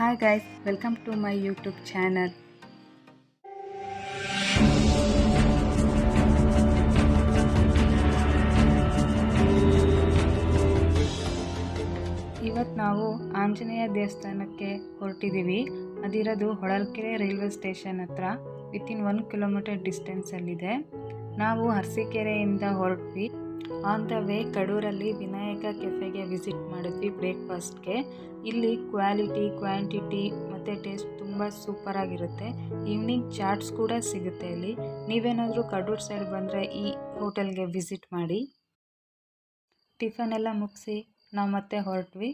Hi guys, welcome to my YouTube channel. ಇವತ್ತು ನಾವು ಆಂಜನೇಯ ದೇವಸ್ಥಾನಕ್ಕೆ ಹೊರಟಿದ್ದೀವಿ. ಅದಿರೋದು ಹೊಳಲ್ಕೆರೆ ರೈಲ್ವೆ ಸ್ಟೇಷನ್ ಹತ್ರ ವಿತಿನ್ 1 ಕಿಲೋಮೀಟರ್ ಡಿಸ್ಟೆನ್ಸಲ್ಲಿದೆ. ನಾವು ಅರಸೀಕೆರೆಯಿಂದ ಹೊರಟ್ವಿ. ಆನ್ ದ ವೇ ಕಡೂರಲ್ಲಿ ವಿನಾಯಕ ಕೆಫೆಗೆ ವಿಸಿಟ್ ಮಾಡಿದ್ವಿ ಬ್ರೇಕ್ಫಾಸ್ಟ್ಗೆ. ಇಲ್ಲಿ ಕ್ವಾಲಿಟಿ, ಕ್ವಾಂಟಿಟಿ ಮತ್ತು ಟೇಸ್ಟ್ ತುಂಬ ಸೂಪರಾಗಿರುತ್ತೆ. ಈವ್ನಿಂಗ್ ಚಾಟ್ಸ್ ಕೂಡ ಸಿಗುತ್ತೆ ಇಲ್ಲಿ. ನೀವೇನಾದರೂ ಕಡೂರು ಸೈಡ್ ಬಂದರೆ ಈ ಹೋಟೆಲ್ಗೆ ವಿಸಿಟ್ ಮಾಡಿ. ಟಿಫನ್ ಎಲ್ಲ ಮುಗಿಸಿ ನಾವು ಮತ್ತೆ ಹೊರಟ್ವಿ.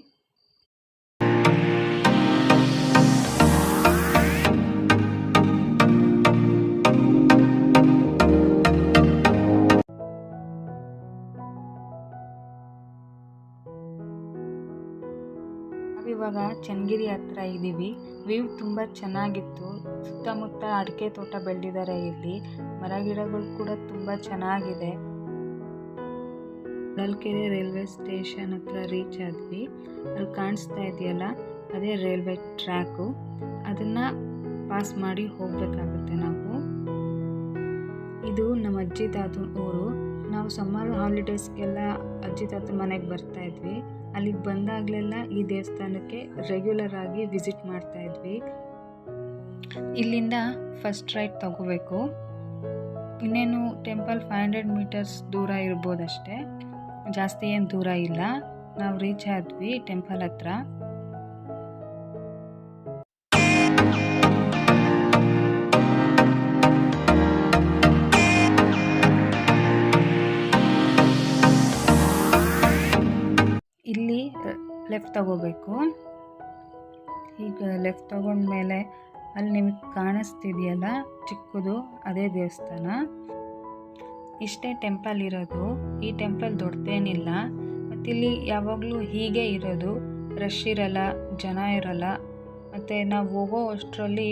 ಇವಾಗ ಚನ್ನಗಿರಿ ಹತ್ರ ಇದ್ದೀವಿ. ವ್ಯೂ ತುಂಬ ಚೆನ್ನಾಗಿತ್ತು. ಸುತ್ತಮುತ್ತ ಅಡಿಕೆ ತೋಟ ಬೆಳೆದಿದ್ದಾರೆ. ಇಲ್ಲಿ ಮರ ಗಿಡಗಳು ಕೂಡ ತುಂಬ ಚೆನ್ನಾಗಿದೆ. ಹೊಳಲ್ಕೆರೆ ರೈಲ್ವೆ ಸ್ಟೇಷನ್ ಹತ್ರ ರೀಚ್ ಆದ್ವಿ. ಅಲ್ಲಿ ಕಾಣಿಸ್ತಾ ಇದೆಯಲ್ಲ, ಅದೇ ರೈಲ್ವೆ ಟ್ರ್ಯಾಕು. ಅದನ್ನು ಪಾಸ್ ಮಾಡಿ ಹೋಗಬೇಕಾಗುತ್ತೆ ನಾವು. ಇದು ನಮ್ಮ ಅಜ್ಜಿ ತಾತನ ಊರು. ನಾವು ಸಮ್ಮರ್ ಹಾಲಿಡೇಸ್ಗೆಲ್ಲ ಅಜ್ಜಿ ತಾತನ ಮನೆಗೆ ಬರ್ತಾ ಇದ್ವಿ. ಅಲ್ಲಿಗೆ ಬಂದಾಗಲೆಲ್ಲ ಈ ದೇವಸ್ಥಾನಕ್ಕೆ ರೆಗ್ಯುಲರ್ ಆಗಿ ವಿಸಿಟ್ ಮಾಡ್ತಾ ಇದ್ವಿ. ಇಲ್ಲಿಂದ ಫಸ್ಟ್ ರೈಟ್ ತಗೋಬೇಕು. ಇನ್ನೇನು ಟೆಂಪಲ್ 500 ಮೀಟರ್ಸ್ ದೂರ ಇರ್ಬೋದಷ್ಟೇ, ಜಾಸ್ತಿ ಏನು ದೂರ ಇಲ್ಲ. ನಾವು ರೀಚ್ ಆದ್ವಿ ಟೆಂಪಲ್ ಹತ್ರ. ಇಲ್ಲಿ ಲೆಫ್ಟ್ ತಗೋಬೇಕು. ಈಗ ಲೆಫ್ಟ್ ತಗೊಂಡ್ಮೇಲೆ ಅಲ್ಲಿ ನಿಮಗೆ ಕಾಣಿಸ್ತಿದೆಯಲ್ಲ ಚಿಕ್ಕದು, ಅದೇ ದೇವಸ್ಥಾನ. ಇಷ್ಟೇ ಟೆಂಪಲ್ ಇರೋದು. ಈ ಟೆಂಪಲ್ ದೊಡ್ಡದೇನಿಲ್ಲ. ಮತ್ತಿಲ್ಲಿ ಯಾವಾಗಲೂ ಹೀಗೆ ಇರೋದು, ರಶ್ ಇರಲ್ಲ, ಜನ ಇರಲ್ಲ. ಮತ್ತು ನಾವು ಹೋಗೋ ಅಷ್ಟರಲ್ಲಿ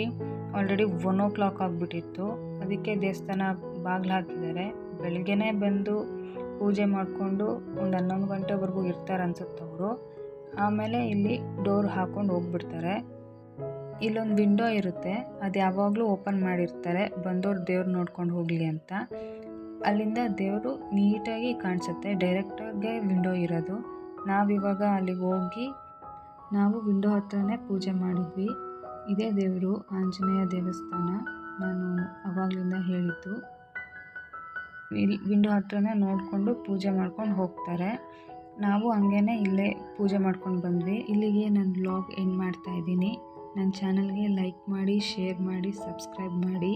ಆಲ್ರೆಡಿ 1 o'clock ಆಗಿಬಿಟ್ಟಿತ್ತು. ಅದಕ್ಕೆ ದೇವಸ್ಥಾನ ಬಾಗಿಲು ಹಾಕಿದ್ದಾರೆ. ಬೆಳಗ್ಗೆನೇ ಬಂದು ಪೂಜೆ ಮಾಡಿಕೊಂಡು ಒಂದು 11 ಗಂಟೆವರೆಗೂ ಇರ್ತಾರೆ ಅನ್ಸುತ್ತೆ ಅವರು. ಆಮೇಲೆ ಇಲ್ಲಿ ಡೋರ್ ಹಾಕ್ಕೊಂಡು ಹೋಗ್ಬಿಡ್ತಾರೆ. ಇಲ್ಲೊಂದು ವಿಂಡೋ ಇರುತ್ತೆ, ಅದು ಯಾವಾಗಲೂ ಓಪನ್ ಮಾಡಿರ್ತಾರೆ, ಬಂದವ್ರು ದೇವ್ರು ನೋಡ್ಕೊಂಡು ಹೋಗಲಿ ಅಂತ. ಅಲ್ಲಿಂದ ದೇವರು ನೀಟಾಗಿ ಕಾಣಿಸುತ್ತೆ. ಡೈರೆಕ್ಟಾಗೆ ವಿಂಡೋ ಇರೋದು. ನಾವಿವಾಗ ಅಲ್ಲಿಗೆ ಹೋಗಿ ನಾವು ವಿಂಡೋ ಹತ್ರನೇ ಪೂಜೆ ಮಾಡಿದ್ವಿ. ಇದೇ ದೇವರು ಆಂಜನೇಯ ದೇವಸ್ಥಾನ, ನಾನು ಆವಾಗಲಿಂದ ಹೇಳಿದ್ದು. ಇಲ್ಲಿ ವಿಂಡೋ ಹತ್ರನೇ ನೋಡಿಕೊಂಡು ಪೂಜೆ ಮಾಡ್ಕೊಂಡು ಹೋಗ್ತಾರೆ. ನಾವು ಹಂಗೇ ಇಲ್ಲೇ ಪೂಜೆ ಮಾಡ್ಕೊಂಡು ಬಂದ್ವಿ. ಇಲ್ಲಿಗೆ ನಾನು ವ್ಲಾಗ್ ಎಂಡ್ ಮಾಡ್ತಾ ಇದ್ದೀನಿ. ನನ್ನ ಚಾನಲ್ಗೆ ಲೈಕ್ ಮಾಡಿ, ಶೇರ್ ಮಾಡಿ, ಸಬ್ಸ್ಕ್ರೈಬ್ ಮಾಡಿ.